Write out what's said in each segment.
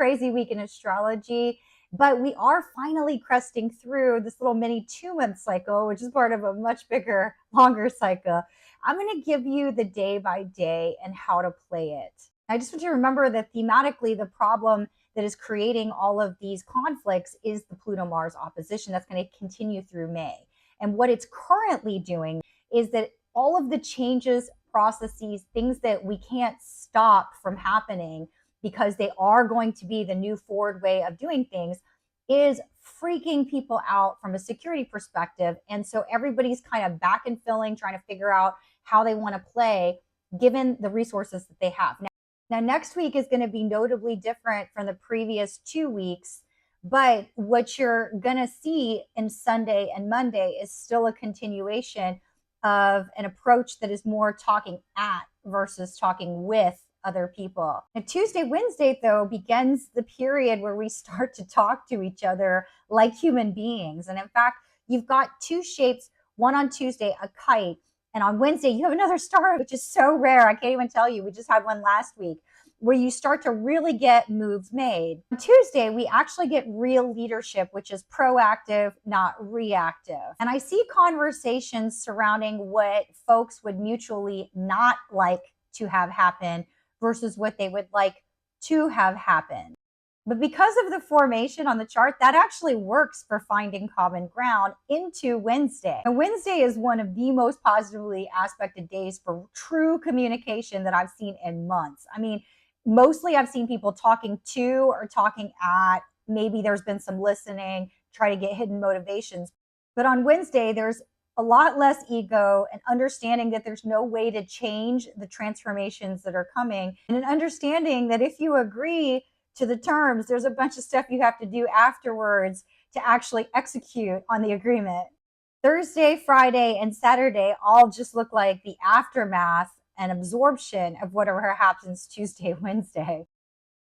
crazy week in astrology, but we are finally cresting through this little mini 2 month cycle, which is part of a much bigger, longer cycle. I'm going to give you the day by day and how to play it. I just want you to remember that thematically, the problem that is creating all of these conflicts is the Pluto Mars opposition that's going to continue through May. And what it's currently doing is that all of the changes, processes, things that we can't stop from happening because they are going to be the new forward way of doing things, is freaking people out from a security perspective. And so everybody's kind of back and filling, trying to figure out how they want to play given the resources that they have. Now, next week is going to be notably different from the previous 2 weeks, but what you're going to see in Sunday and Monday is still a continuation of an approach that is more talking at versus talking with other people. And Tuesday, Wednesday, though, begins the period where we start to talk to each other like human beings. And in fact, you've got two shapes, one on Tuesday, a kite, and on Wednesday, you have another star, which is so rare. I can't even tell you. We just had one last week where you start to really get moves made. On Tuesday, we actually get real leadership, which is proactive, not reactive. And I see conversations surrounding what folks would mutually not like to have happen versus what they would like to have happen. But because of the formation on the chart, that actually works for finding common ground into Wednesday. And Wednesday is one of the most positively aspected days for true communication that I've seen in months. I mean, mostly I've seen people talking to or talking at. Maybe there's been some listening, try to get hidden motivations. But on Wednesday, there's a lot less ego and understanding that there's no way to change the transformations that are coming, and an understanding that if you agree to the terms, there's a bunch of stuff you have to do afterwards to actually execute on the agreement. Thursday, Friday, and Saturday all just look like the aftermath and absorption of whatever happens Tuesday, Wednesday.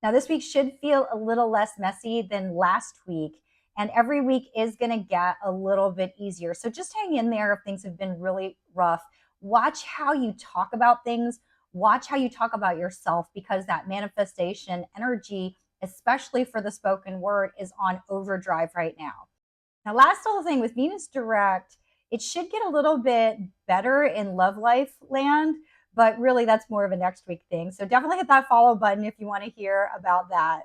Now, this week should feel a little less messy than last week, and every week is going to get a little bit easier. So just hang in there if things have been really rough. Watch how you talk about things. Watch how you talk about yourself, because that manifestation energy, especially for the spoken word, is on overdrive right now. Now, last little thing with Venus direct, it should get a little bit better in love life land, but really that's more of a next week thing. So definitely hit that follow button if you want to hear about that.